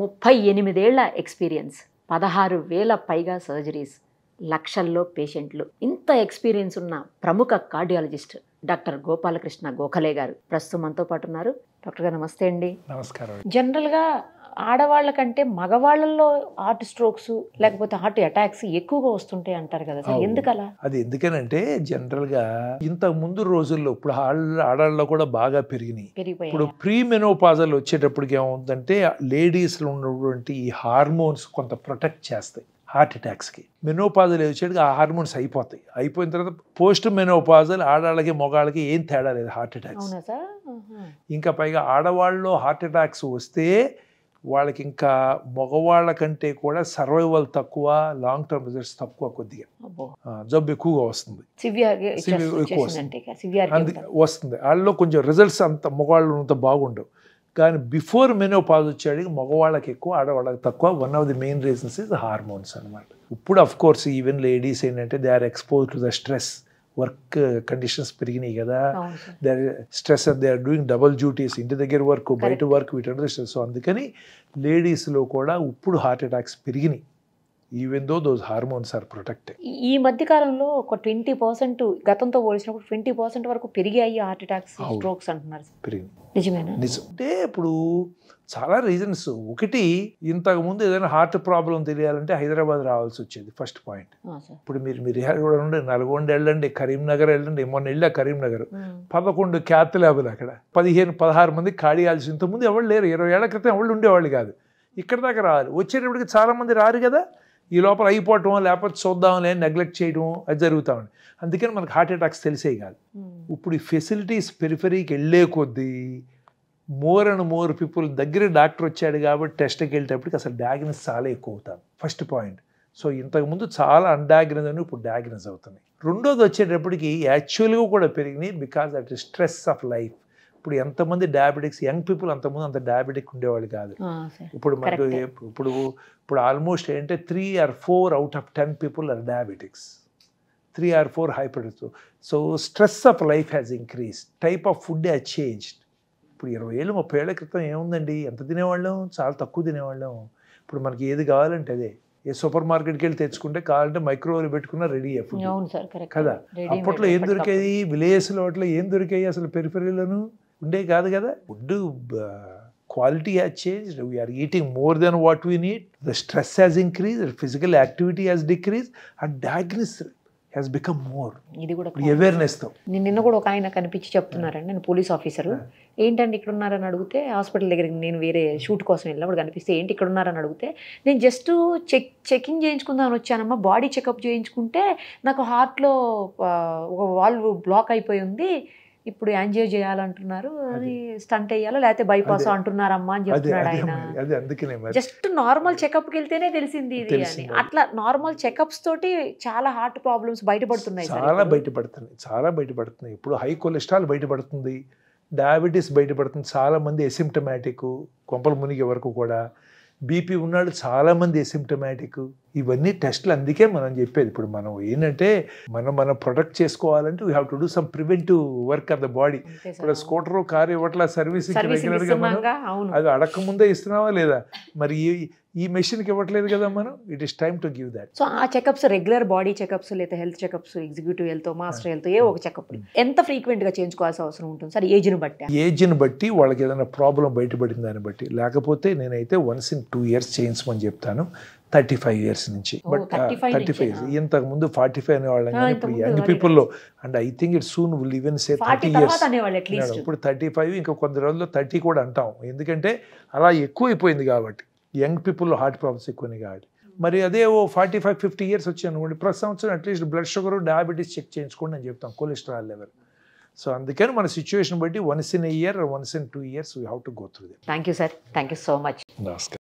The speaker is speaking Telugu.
38 ఏళ్ల ఎక్స్పీరియన్స్, 16,000 పైగా సర్జరీస్, లక్షల్లో పేషెంట్లు. ఇంత ఎక్స్పీరియన్స్ ఉన్న ప్రముఖ కార్డియాలజిస్ట్ డాక్టర్ గోపాలకృష్ణ గోఖలే గారు ప్రస్తుతం మనతో పాటు ఉన్నారు. డాక్టర్ గారు నమస్తే అండి. నమస్కారం. జనరల్గా ఆడవాళ్ళ కంటే మగవాళ్ళల్లో హార్ట్ స్ట్రోక్స్ లేకపోతే హార్ట్ అటాక్స్ ఎక్కువగా వస్తుంటాయి అంటారు కదా సార్, ఎందుకలా? అది ఎందుకనంటే జనరల్గా ఇంతకు ముందు రోజుల్లో ఇప్పుడు ఆడవాళ్ళలో కూడా బాగా పెరిగినాయి. ఇప్పుడు ప్రీ మెనోపాజల్ వచ్చేటప్పటికి ఏమవుతుందంటే లేడీస్లో ఉన్నటువంటి ఈ హార్మోన్స్ కొంత ప్రొటెక్ట్ చేస్తాయి హార్ట్ అటాక్స్కి. మెనోపాజల్ వచ్చేటికి ఆ హార్మోన్స్ అయిపోయిన తర్వాత పోస్ట్ మెనోపాజల్ ఆడవాళ్ళకి మగవాళ్ళకి ఏం తేడా లేదు హార్ట్ అటాక్స్. ఇంకా పైగా ఆడవాళ్ళలో హార్ట్ అటాక్స్ వస్తే వాళ్ళకి ఇంకా మగవాళ్ళ కంటే కూడా సర్వైవల్ తక్కువ, లాంగ్ టర్మ్ రిజల్ట్స్ తక్కువ, కొద్దిగా జబ్బు ఎక్కువగా వస్తుంది, వస్తుంది. వాళ్ళలో కొంచెం రిజల్ట్స్ అంత మగవాళ్ళు అంత బాగుండవు. కానీ బిఫోర్ మెనోపాజ్ వచ్చేటికి మగవాళ్ళకి ఎక్కువ, ఆడవాళ్ళకి తక్కువ. One of the main reasons is hormones అనమాట. ఇప్పుడు అఫ్ కోర్స్ ఈవెన్ లేడీస్ ఏంటంటే they are expose to the stress, work conditions పెరిగినాయి కదా, they are stress, they are doing double duties, ఇంటి దగ్గర వర్క్ బయట వర్క్, వీటి స్ట్రెస్. సో అందుకని లేడీస్లో కూడా ఇప్పుడు హార్ట్ అటాక్స్ పెరిగినాయి, even though those hormones are protected. ఈ మధ్య కాలంలో ఒక 20% గతంతో పోల్చినప్పుడు 20% వరకు పెరిగాయి హార్ట్ అటాక్స్, స్ట్రోక్స్ అంటున్నారు. పెరిగింది, నిజమేనా? నిజం. అంటే ఇప్పుడు చాలా రీజన్స్. ఒకటి, ఇంతకుముందు ఏదైనా హార్ట్ ప్రాబ్లం తెలియాలంటే హైదరాబాద్ రావాల్సి వచ్చేది, ఫస్ట్ పాయింట్. ఇప్పుడు మీరు నుండి నల్గొండ వెళ్ళండి, కరీంనగర్ వెళ్ళండి. మొన్న వెళ్ళా కరీంనగర్, 11 క్యాత్ ల్యాబులు, అక్కడ 15-16 మంది కార్డియాలజిస్ట్. ఇంతకుముందు ఎవరు లేరు, 20 ఏళ్ల క్రితం ఎవరు ఉండేవాళ్ళు కాదు. ఇక్కడ దాకా రావాలి, వచ్చేటప్పటికి చాలా మంది రారు కదా. ఈ లోపల అయిపోవటం, లేకపోతే చూద్దాంలే నెగ్లెక్ట్ చేయడం, అది జరుగుతామని. అందుకని మనకు హార్ట్ అటాక్స్ తెలిసేవి కాదు. ఇప్పుడు ఈ ఫెసిలిటీస్ పెరిఫెరీకి వెళ్ళే కొద్దీ మోర్ అండ్ మోర్ పీపుల్ దగ్గర డాక్టర్ వచ్చాడు కాబట్టి టెస్ట్కి వెళ్ళేటప్పటికి అసలు డయాగ్నోస్ చాలా ఎక్కువ అవుతాం, ఫస్ట్ పాయింట్. సో ఇంతకుముందు చాలా అన్డయాగ్నోస్ అని ఇప్పుడు డయాగ్నోస్ అవుతున్నాయి. రెండోది వచ్చేటప్పటికి యాక్చువల్గా కూడా పెరిగినాయి because that is stress of life. ఇప్పుడు ఎంతమంది డయాబెటిక్స్, యంగ్ పీపుల్ అంతకుముందు అంత డయాబెటిక్ ఉండేవాళ్ళు కాదు. ఇప్పుడు మనకు ఇప్పుడు ఆల్మోస్ట్ ఏంటంటే 3 or 4 out of 10 people are diabetics, 3 or 4 hypertension. So stress of life has increased, type of food has changed. ఇప్పుడు 20 ఏళ్ళు 30 ఏళ్ల క్రితం ఏముందండి, ఎంత తినేవాళ్ళం, చాలా తక్కువ తినేవాళ్ళం. ఇప్పుడు మనకి ఏది కావాలంటే అదే, ఏ సూపర్ మార్కెట్కి వెళ్ళి తెచ్చుకుంటే కావాలంటే మైక్రోవేవ్ పెట్టుకున్న రెడీ అయిపోయింది కదా. అప్పట్లో ఏం దొరికేది, విలేజ్లో అట్లా ఏం దొరికాయి అసలు, పెరిఫెరీలోను ఉండే కాదు కదా. Food quality has changed, we are eating more than what we need, the stress has increased, the physical activity has decreased, and diagnosis has become more. ఇది కూడా అవేర్నెస్ తో. నిన్న కూడా ఒక ఆయన కనిపించి చెప్తున్నారండి, నేను పోలీస్ ఆఫీసరు, ఏంటండి ఇక్కడ ఉన్నారని అడిగితే, హాస్పిటల్ దగ్గరికి నేను వేరే షూట్ కోసం వెళ్ళినప్పుడు కనిపిస్తే ఏంటి ఇక్కడ ఉన్నారని అడిగితే, నేను జస్ట్ చెకింగ్ చేయించుకుందామని వచ్చానమ్మా, బాడీ చెకప్ చేయించుకుంటే నాకు హార్ట్లో ఒక వాల్వ్ బ్లాక్ అయిపోయి ఉంది, ఇప్పుడు యాంజియో చేయాలంటున్నారు, అది స్టంట్ వేయాలో లేకపోతే బైపాస్ అంటున్నారమ్మా అని చెప్తున్నాడు ఆయన. జస్ట్ నార్మల్ చెకప్కి వెళ్తేనే తెలిసింది ఇది అని. అట్లా నార్మల్ చెకప్స్ తోటి చాలా హార్ట్ ప్రాబ్లమ్స్ బయటపడుతున్నాయి, చాలా బయటపడుతున్నాయి. ఇప్పుడు హై కొలెస్ట్రాల్ బయటపడుతుంది, డయాబెటీస్ బయటపడుతుంది, చాలా మంది ఎసిమ్టమాటిక్, కొంపలు మునిగే వరకు కూడా. బీపీ ఉన్నాడు చాలామంది ఎసిమ్టమాటిక్. ఇవన్నీ టెస్టులు. అందుకే మనం చెప్పేది, ఇప్పుడు మనం ఏంటంటే మనం ప్రొటెక్ట్ చేసుకోవాలంటే we have to do some preventive work of the body. ఇప్పుడు స్కూటర్, కారు ఇవ్వట్లా సర్వీసింగ్ రెగ్యులర్గా, మనం అది అడక్క ముందే ఇస్తున్నావా లేదా, మరి ఈ మెషిన్కి ఇవ్వట్లేదు కదా మనం. It is time to give that. So ఆ చెకప్స్ రెగ్యులర్ బాడీ చెకప్స్ లేదా health checkups, executive health, master health, ఏ ఒక చెకప్ ఎంత ఫ్రీక్వెంట్గా చేయించుకోవాల్సిన అవసరం ఉంటుంది సార్? ఏజ్ని బట్టి, వాళ్ళకి ఏదైనా ప్రాబ్లం బయటపడిన దాన్ని బట్టి. లేకపోతే నేనైతే once in 2 years చేయించమని చెప్తాను, 35 years నుంచి. బట్ 35 years, ఇంతకు ముందు 45 అనేవాళ్ళం, కానీ ఇప్పుడు యంగ్ పీపుల్లో, and I think it soon will even say 30 years. ఇప్పుడు 35, ఇంకా కొన్ని రోజుల్లో 30 కూడా అంటాం, ఎందుకంటే అలా ఎక్కువైపోయింది కాబట్టి. యంగ్ పీపుల్లో హార్ట్ ప్రాబ్లమ్స్ ఎక్కువని కాబట్టి. మరి అదే ఓ 45-50 years వచ్చి అనుకోండి, ప్రతి సంవత్సరం at least blood sugar, diabetes check చేయించుకోండి అని చెప్తాం, కొలెస్ట్రాల్ లెవెల్. సో అందుకని మన సిచ్యువేషన్ బట్టి once in a year or once in 2 years we have to go through that. Thank you sir, thank you so much. నమస్కారం.